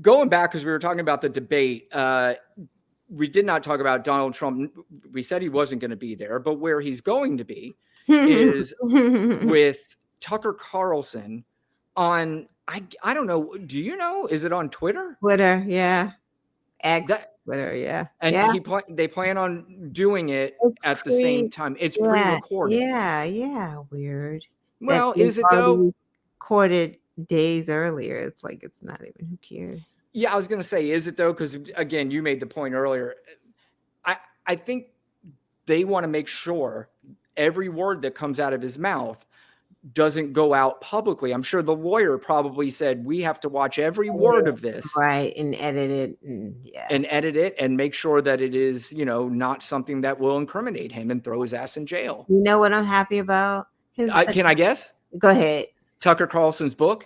going back, because we were talking about the debate, we did not talk about Donald Trump. We said he wasn't going to be there, but where he's going to be is with Tucker Carlson on, I don't know. Do you know? Is it on Twitter? Twitter, yeah. Twitter, yeah. And yeah. they plan on doing it at the same time. It's pre-recorded. Yeah. Weird. Well, is it though? Recorded days earlier. It's like, it's not even, who cares? Yeah, I was going to say, is it though? Because again, you made the point earlier. I think they want to make sure every word that comes out of his mouth doesn't go out publicly. I'm sure the lawyer probably said, we have to watch every word of this. Right. And edit it. And edit it and make sure that it is, not something that will incriminate him and throw his ass in jail. You know what I'm happy about? Can I guess? Go ahead. Tucker Carlson's book?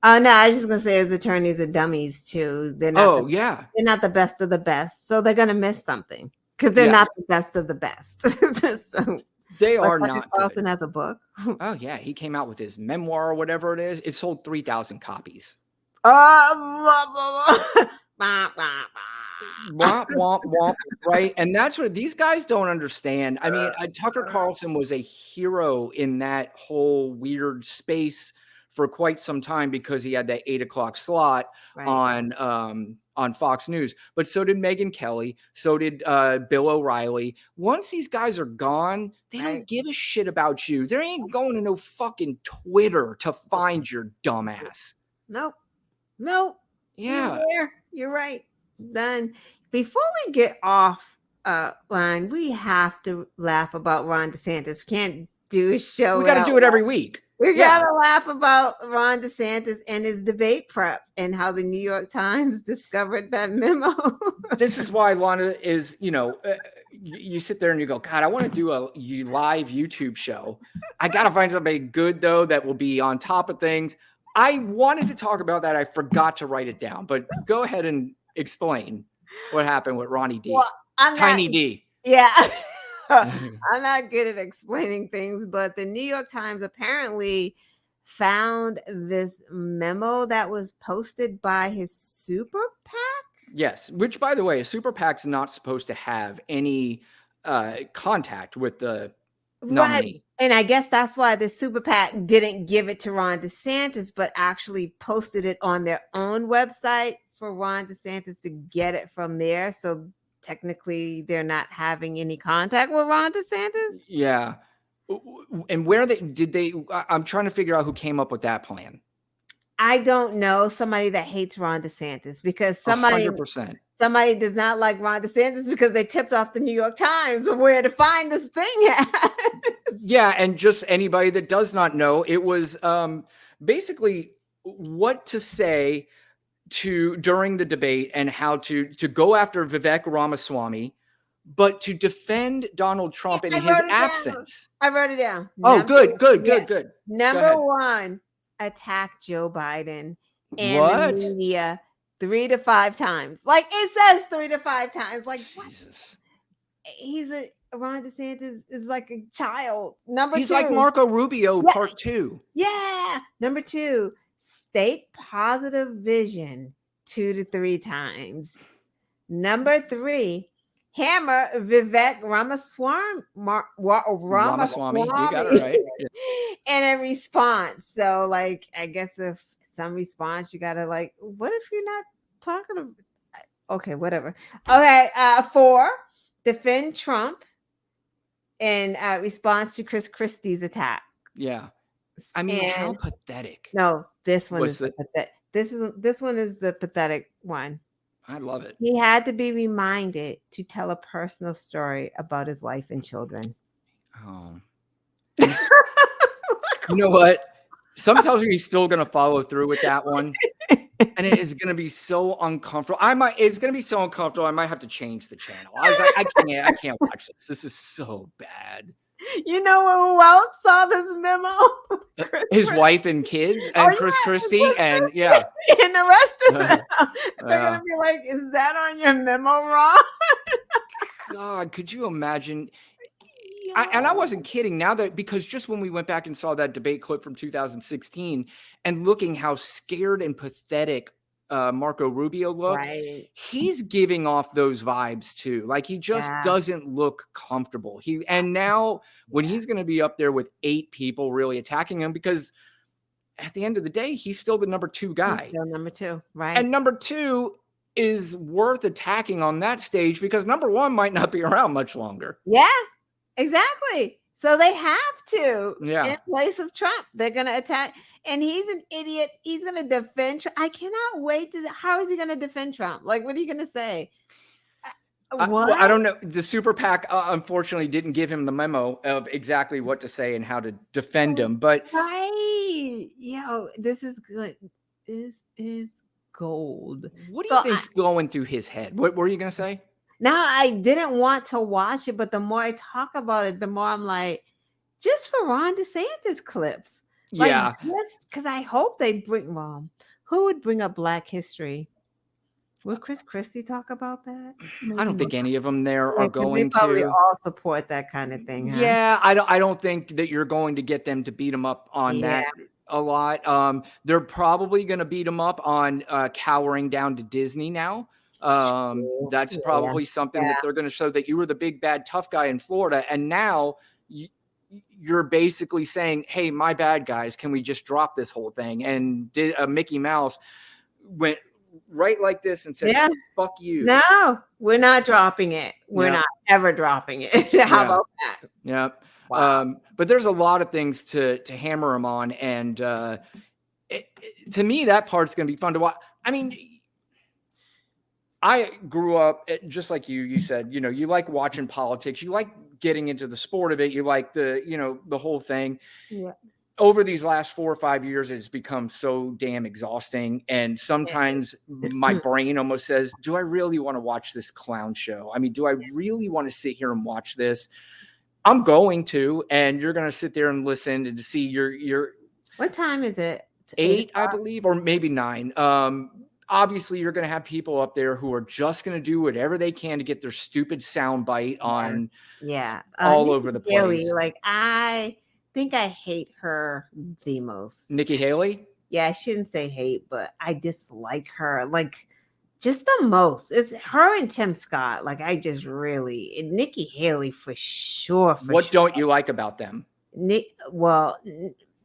Oh, no, I was just going to say his attorneys are dummies too. They're not they're not the best of the best. So they're going to miss something because they're not the best of the best. So they are not. Tucker Carlson has a book. Oh, yeah. He came out with his memoir or whatever it is. It sold 3,000 copies. Oh, Womp, womp, womp, right? And that's what these guys don't understand. I mean, Tucker Carlson was a hero in that whole weird space for quite some time because he had that 8:00 slot on Fox News. But so did Megyn Kelly. So did Bill O'Reilly. Once these guys are gone, they don't give a shit about you. They ain't going to no fucking Twitter to find your dumbass. Nope. Yeah. You're right. Then before we get off line, we have to laugh about Ron DeSantis. We can't do a show. We got to do it every week. We gotta laugh about Ron DeSantis and his debate prep and how the New York Times discovered that memo. This is why Lana is, you sit there and you go, God, I want to do a live YouTube show. I got to find somebody good, though, that will be on top of things. I wanted to talk about that. I forgot to write it down, but go ahead and explain what happened with Ronnie D. Well, Tiny D. Yeah. I'm not good at explaining things, but the New York Times apparently found this memo that was posted by his super PAC. Yes, which, by the way, a super PAC's not supposed to have any contact with the nominee. Right. And I guess that's why the super PAC didn't give it to Ron DeSantis, but actually posted it on their own website for Ron DeSantis to get it from there. So technically they're not having any contact with Ron DeSantis. Yeah. And where I'm trying to figure out who came up with that plan. I don't know. Somebody that hates Ron DeSantis because somebody 100%. Somebody does not like Ron DeSantis because they tipped off the New York Times of where to find this thing at. Yeah. And just anybody that does not know, it was basically what to say during the debate and how to go after Vivek Ramaswamy, but to defend Donald Trump in his absence. I wrote it down. Oh, good. Number one, attack Joe Biden and the media 3 to 5 times. Like it says 3 to 5 times. Like Jesus. Ron DeSantis is like a child. He's like Marco Rubio part 2. Yeah. Number 2. State positive vision 2 to 3 times. Number 3, hammer Vivek Ramaswamy. You got it right. And a response. So, like, I guess if some response, you gotta like, what if you're not talking to? Okay, whatever. Okay, 4, defend Trump in response to Chris Christie's attack. Yeah. I mean, how pathetic. No, this one is pathetic. This one is the pathetic one. I love it. He had to be reminded to tell a personal story about his wife and children. Oh. You know what? Sometimes he's still going to follow through with that one. And it is going to be so uncomfortable. It's going to be so uncomfortable. I might have to change the channel. I was like, I can't watch this. This is so bad. You know who else saw this memo? His wife and kids and Chris Christie and and the rest of them. They're gonna be like, "Is that on your memo, Ron?" God, could you imagine? And I wasn't kidding. Now that because just when we went back and saw that debate clip from 2016 and looking how scared and pathetic Marco Rubio look, Right. he's giving off those vibes too. Like he just Yeah. doesn't look comfortable. And now when Yeah. he's going to be up there with 8 people really attacking him, because at the end of the day, he's still the number 2 He's guy. still number 2. Right. And number 2 is worth attacking on that stage because number 1 might not be around much longer. Yeah. Exactly. So they have to, in Yeah. place of Trump, they're going to attack. And he's an idiot. He's going to defend Trump. I cannot wait to. How is he going to defend Trump? Like, what are you going to say? Well, I What? don't know. The super PAC unfortunately didn't give him the memo of exactly what to say and how to defend him. But Right. Yo, this is good. This is gold. what do you So think's going through his head? What were you going to say? now I didn't want to watch it, but the more I talk about it, the more I'm like, just for Ron DeSantis clips. Like, Yeah. just because I hope they bring, well, who would bring up Black history? Will Chris Christie talk about that? I don't think any of them there Yeah, are 'cause they going probably to. all support that kind of thing, huh? Yeah, I don't think that you're going to get them to beat him up on Yeah. that a lot. They're probably going to beat him up on cowering down to Disney now. True. That's Yeah. probably something Yeah. that they're going to show that you were the big bad tough guy in Florida, and now you're basically saying, "Hey, my bad guys, can we just drop this whole thing?" And Mickey Mouse went right like this and said, Yeah. "Fuck you." No, we're not dropping it. We're Yeah. not ever dropping it. How Yeah. about that? Yeah. Wow. But there's a lot of things to hammer him on, and to me, that part's going to be fun to watch. I mean, I grew up just like you. You said, you like watching politics, you like getting into the sport of it, you like the whole thing. Yeah. Over these last 4 or 5 years, it's become so damn exhausting, and sometimes my brain almost says, "Do I really want to watch this clown show? I mean, do I really want to sit here and watch this?" I'm going to, and you're going to sit there and listen and to see your What time is it? 8, I believe, or maybe 9. Obviously, you're going to have people up there who are just going to do whatever they can to get their stupid soundbite on all Nikki over the Haley, place. like, I think I hate her the most. Nikki Haley? Yeah, I shouldn't say hate, but I dislike her. Like, just the most. It's her and Tim Scott. Like, I just really Nikki Haley for sure. What don't you like about them?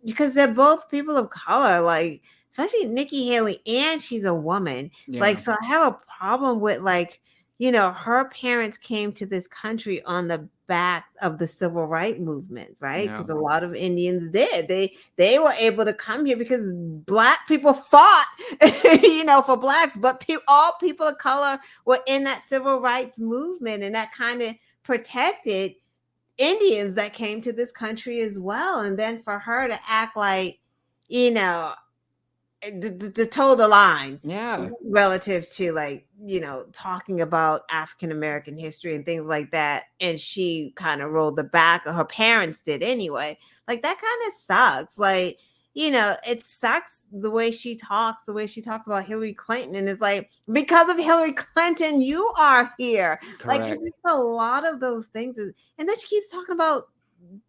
Because they're both people of color, like especially Nikki Haley, and she's a woman. Yeah. Like, so I have a problem with her parents came to this country on the backs of the civil rights movement, right? Because a lot of Indians did. They were able to come here because Black people fought, for Blacks, but all people of color were in that civil rights movement, and that kind of protected Indians that came to this country as well. And then for her to act like, to toe the line, relative to talking about African American history and things like that, and she kind of rolled the back, or her parents did anyway. Like, that kind of sucks. Like, it sucks the way she talks about Hillary Clinton, and it's like, because of Hillary Clinton, you are here. Correct. Like, it's just a lot of those things, and then she keeps talking about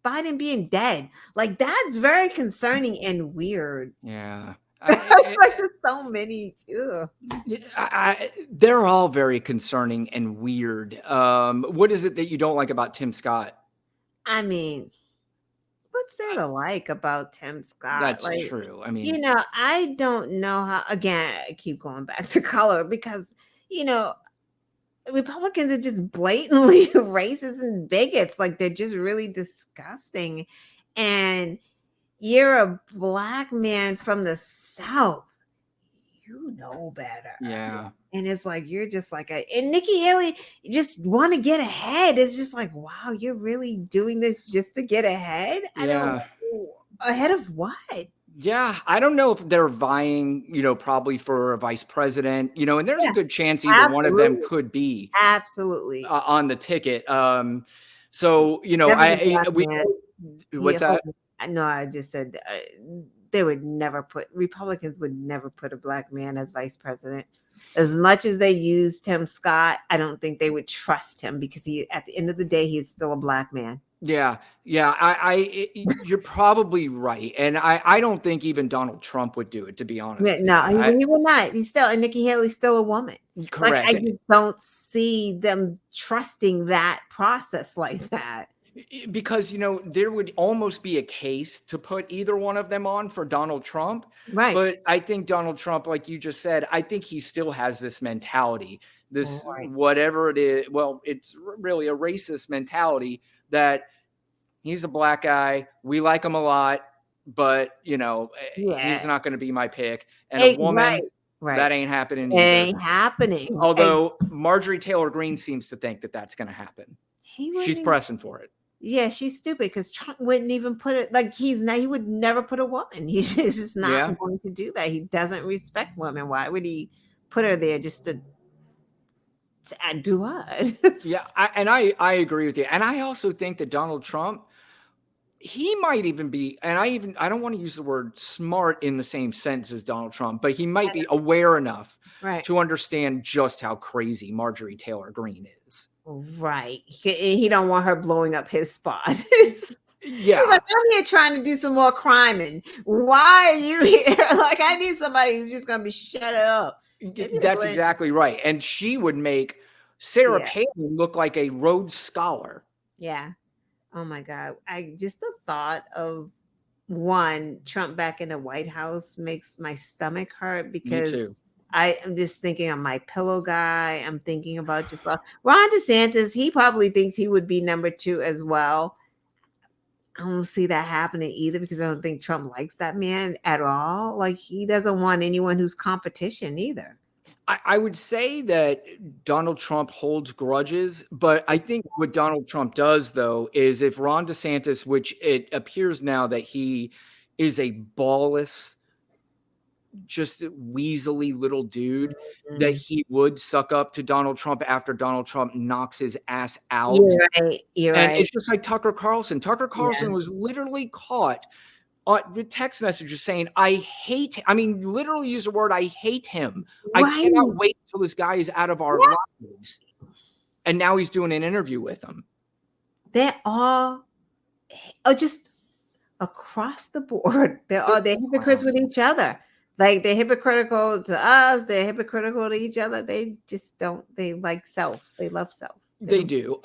Biden being dead. Like, that's very concerning and weird. Yeah. Like, there's so many too. They're all very concerning and weird. What is it that you don't like about Tim Scott? I mean, what's there to like about Tim Scott? That's true. I mean, I don't know how. Again, I keep going back to color because Republicans are just blatantly racist and bigots. Like, they're just really disgusting. And you're a Black man from the South. You know better. Yeah. And it's like, you're just like and Nikki Haley just want to get ahead. It's just like, wow, you're really doing this just to get ahead? I don't know. Ahead of what? Yeah, I don't know if they're vying, probably for a vice president, and there's a good chance either one of them could be absolutely on the ticket. What's that? No, I just said Republicans would never put a Black man as vice president. As much as they use Tim Scott, I don't think they would trust him because at the end of the day, he's still a Black man. Yeah, yeah, you're probably right, and I don't think even Donald Trump would do it, to be honest Yeah, with no, you. he will not. He's still, and Nikki Haley's still a woman. Like, Correct, I and just don't see them trusting that process like that. because, there would almost be a case to put either one of them on for Donald Trump, Right. but I think Donald Trump, like you just said, I think he still has this mentality, this Right. whatever it is, well, it's really a racist mentality that he's a black guy. We like him a lot, but he's Yeah. not going to be my pick. And a woman, Right. Right. that ain't happening It either. ain't happening. Although Marjorie Taylor Greene seems to think that that's going to happen. He She's wouldn't. pressing for it. Yeah, she's stupid because Trump wouldn't even put it, like, he's not, he would never put a woman. He's just not Yeah, going to do that. He doesn't respect women. Why would he put her there just to do what? yeah, I agree with you, and I also think that Donald Trump, he might even be, and I don't want to use the word smart in the same sense as Donald Trump, but he might be aware enough Right. to understand just how crazy Marjorie Taylor Greene is. Right. He don't want her blowing up his spot. He's Yeah, like, I'm here trying to do some more criming. Why are you here? Like, I need somebody who's just gonna be shut up. Maybe they That's would. exactly right, and she would make Sarah Yeah. Palin look like a Rhodes Scholar. Yeah. Oh my God. I just the thought of one Trump back in the White House makes my stomach hurt Me because too. I am just thinking of my pillow guy. I'm thinking about just Ron DeSantis. He probably thinks he would be number two as well. I don't see that happening either because I don't think Trump likes that man at all. Like, he doesn't want anyone who's competition either. I would say that Donald Trump holds grudges, but I think what Donald Trump does, though, is if Ron DeSantis, which it appears now that he is a ballless, just weaselly little dude, that Mhm. he would suck up to Donald Trump after Donald Trump knocks his ass out. You're right. You're And right. it's just like Tucker Carlson. Tucker Yeah. Carlson was literally caught with text messages saying, literally use the word, I hate him. I cannot Right. wait until this guy is out of our Yeah. lives. And now he's doing an interview with him. They're all just across the board. They're hypocrites with Clowns. each other. Like, they're hypocritical to us, they're hypocritical to each other. They just don't, they like self. They love self. They They don't do.